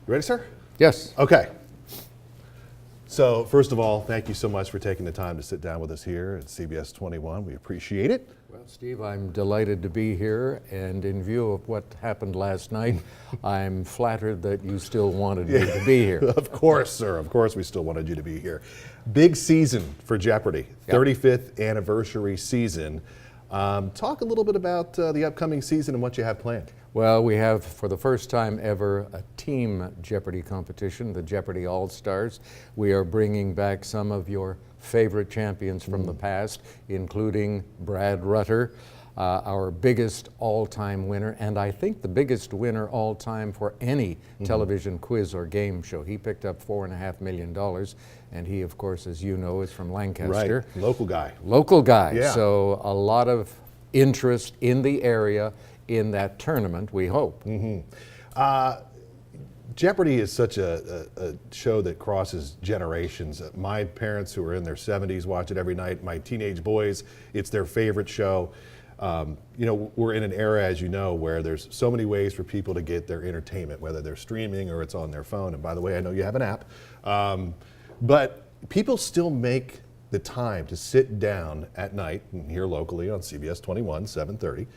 You ready, sir? Yes. Okay. So first of all, thank you so much for taking the time to sit down with us here at CBS 21. We appreciate it. Well, Steve, I'm delighted to be here, and in view of what happened last night, I'm flattered that you still wanted me to be here. Of course, sir. Of course we still wanted you to be here. Big season for Jeopardy! Yep. 35th anniversary season. Talk a little bit about the upcoming season and what you have planned. Well, we have, for the first time ever, a team Jeopardy competition, the Jeopardy All-Stars. We are bringing back some of your favorite champions from the past, including Brad Rutter, our biggest all-time winner, and I think the biggest winner all-time for any television quiz or game show. He picked up $4.5 million, and he, of course, as you know, is from Lancaster. Right, local guy. Local guy, Yeah. So a lot of interest in the area in that tournament, we hope. Jeopardy is such a show that crosses generations. My parents, who are in their 70s, watch it every night. My teenage boys, it's their favorite show. You know, we're in an era, as you know, where there's so many ways for people to get their entertainment, whether they're streaming or it's on their phone. And by the way, I know you have an app. But people still make the time to sit down at night, and here locally on CBS 21, 7:30,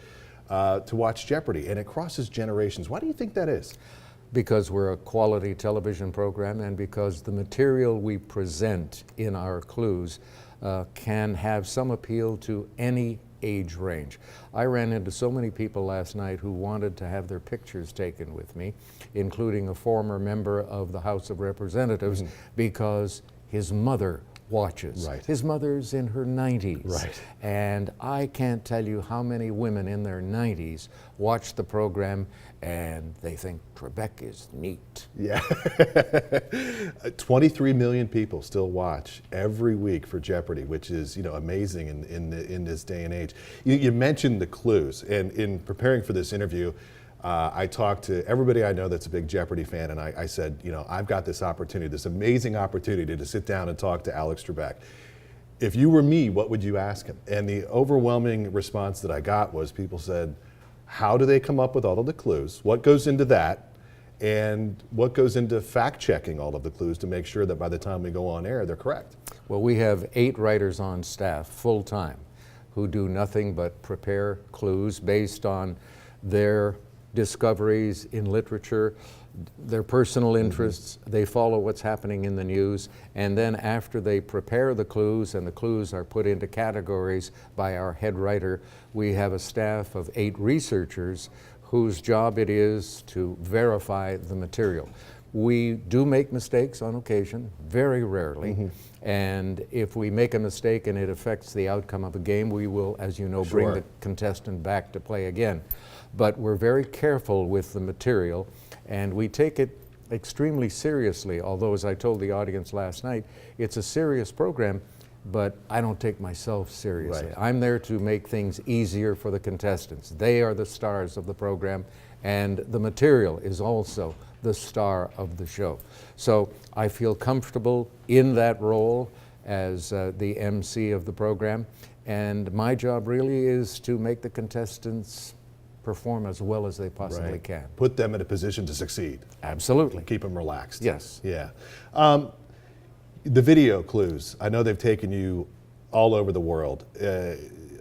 to watch Jeopardy, and it crosses generations. Why do you think that is? Because we're a quality television program, and because the material we present in our clues can have some appeal to any age range. I ran into so many people last night who wanted to have their pictures taken with me, including a former member of the House of Representatives, because his mother watches. Right. His mother's in her 90s. Right. And I can't tell you how many women in their 90s watch the program and they think Trebek is neat. Yeah. 23 million people still watch every week for Jeopardy, which is, you know, amazing in this day and age. You mentioned the clues, and in preparing for this interview, I talked to everybody I know that's a big Jeopardy fan, and I said, you know, I've got this opportunity, this amazing opportunity to sit down and talk to Alex Trebek. If you were me, what would you ask him? And the overwhelming response that I got was people said, how do they come up with all of the clues? What goes into that? And what goes into fact checking all of the clues to make sure that by the time we go on air, they're correct? Well, we have 8 writers on staff full time who do nothing but prepare clues based on their discoveries in literature, their personal interests. They follow what's happening in the news, and then after they prepare the clues and the clues are put into categories by our head writer, we have a staff of 8 researchers whose job it is to verify the material. We do make mistakes on occasion, very rarely, and if we make a mistake and it affects the outcome of a game, we will, as you know, bring the contestant back to play again. But we're very careful with the material, and we take it extremely seriously, although, as I told the audience last night, it's a serious program, but I don't take myself seriously. Right. I'm there to make things easier for the contestants. They are the stars of the program, and the material is also the star of the show. So I feel comfortable in that role as the MC of the program, and my job really is to make the contestants perform as well as they possibly can. Put them in a position to succeed. Absolutely. Keep them relaxed. Yes. Yeah. The video clues, I know they've taken you all over the world.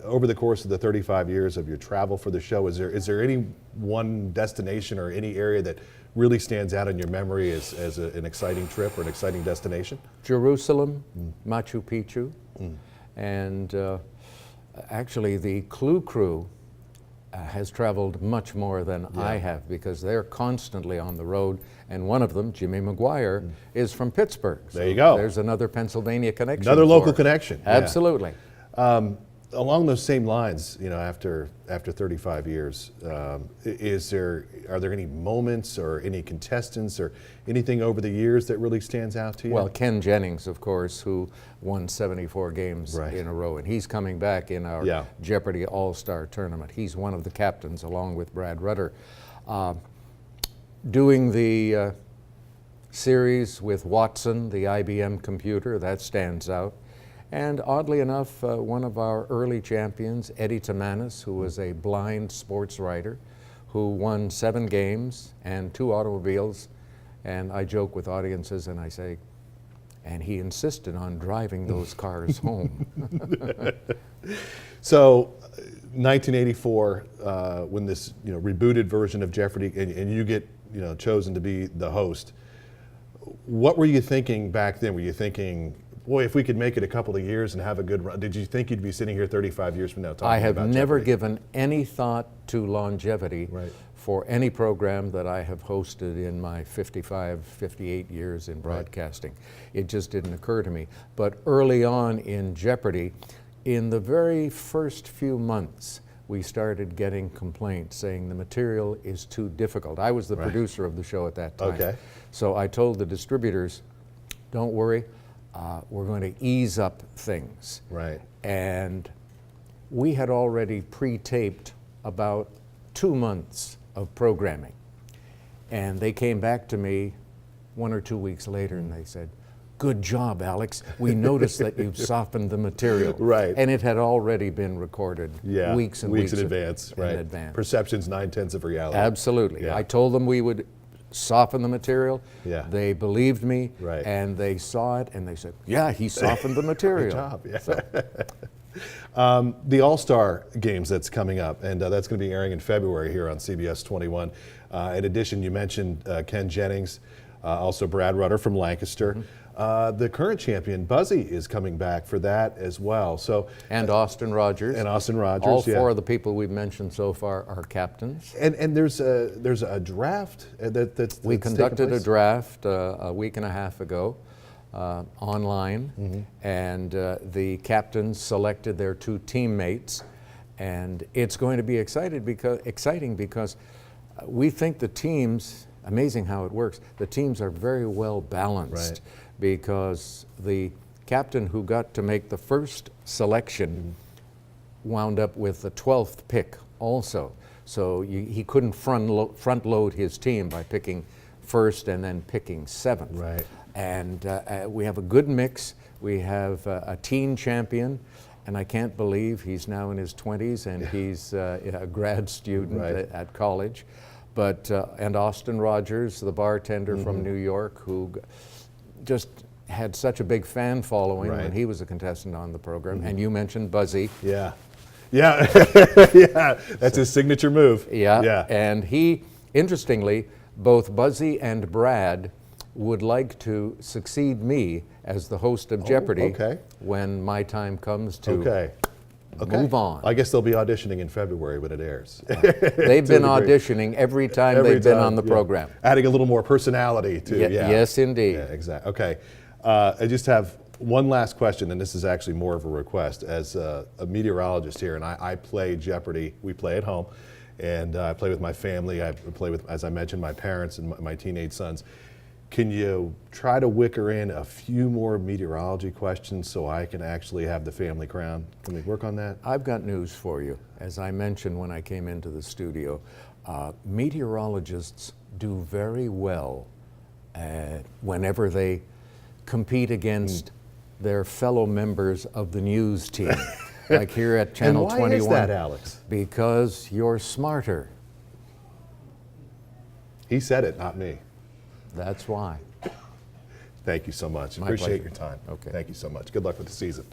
Over the course of the 35 years of your travel for the show, is there any one destination or any area that really stands out in your memory as an exciting trip or an exciting destination? Jerusalem, Machu Picchu, and actually the Clue crew has traveled much more than I have, because they're constantly on the road, and one of them, Jimmy McGuire, is from Pittsburgh. So there you go. There's another Pennsylvania connection. Another local connection. Absolutely. Along those same lines, you know, after 35 years, are there any moments or any contestants or anything over the years that really stands out to you? Well, Ken Jennings, of course, who won 74 games in a row, and he's coming back in our Jeopardy All-Star Tournament. He's one of the captains, along with Brad Rutter. Doing the series with Watson, the IBM computer, that stands out. And oddly enough, one of our early champions, Eddie Tamanis, who was a blind sports writer, who won 7 games and 2 automobiles And I joke with audiences and I say, and he insisted on driving those cars home. So, 1984, when this rebooted version of Jeopardy, and you get chosen to be the host, what were you thinking back then? Were you thinking, boy, if we could make it a couple of years and have a good run? Did you think you'd be sitting here 35 years from now talking about I have never Jeopardy? given any thought to longevity Right. for any program that I have hosted in my 55, 58 years in broadcasting. It just didn't occur to me. But early on in Jeopardy, in the very first few months, we started getting complaints saying the material is too difficult. I was the producer of the show at that time. Okay. So I told the distributors, don't worry, we're going to ease up things. Right. And we had already pre-taped about 2 months of programming. And they came back to me 1 or 2 weeks later and they said, good job, Alex. We noticed that you've softened the material. Right. And it had already been recorded weeks and weeks in advance. in advance. Perception's 9/10 of reality. Absolutely. Yeah. I told them we would soften the material. Yeah. They believed me. Right. And they saw it and they said, yeah, he softened the material. Good job. Yeah. So, The All-Star Games that's coming up, and that's going to be airing in February here on CBS 21. In addition, you mentioned Ken Jennings, also Brad Rutter from Lancaster. The current champion, Buzzy, is coming back for that as well. So, and Austin Rogers. And Austin Rogers. All four of the people we've mentioned so far are captains. And there's a draft that's We taken conducted a place? draft a week and a half ago online, and the captains selected their 2 teammates, and it's going to be exciting because we think the teams, amazing how it works, the teams are very well balanced. Right. Because the captain who got to make the first selection wound up with the 12th pick also. So he couldn't front load his team by picking first and then picking 7th. Right. And we have a good mix. We have a teen champion, and I can't believe he's now in his 20s and he's a grad student at college. But and Austin Rogers, the bartender from New York, who just had such a big fan following when he was a contestant on the program. And you mentioned Buzzy. Yeah. Yeah. Yeah. That's his signature move. Yeah. Yeah. And he, interestingly, both Buzzy and Brad would like to succeed me as the host of Jeopardy when my time comes to move on. I guess they'll be auditioning in February when it airs. They've been auditioning every time they've been on the program. Adding a little more personality to Yes, indeed. Yeah, exactly. Okay. I just have one last question, and this is actually more of a request. As a meteorologist here, and I play Jeopardy, we play at home, and I play with my family. I play with, as I mentioned, my parents and my teenage sons. Can you try to wicker in a few more meteorology questions so I can actually have the family crown? Can we work on that? I've got news for you. As I mentioned when I came into the studio, meteorologists do very well whenever they compete against their fellow members of the news team. Like here at Channel 21. And why is that, Alex? Because you're smarter. He said it, not me. That's why. Thank you so much. My Appreciate pleasure. your time. Okay. Thank you so much. Good luck with the season.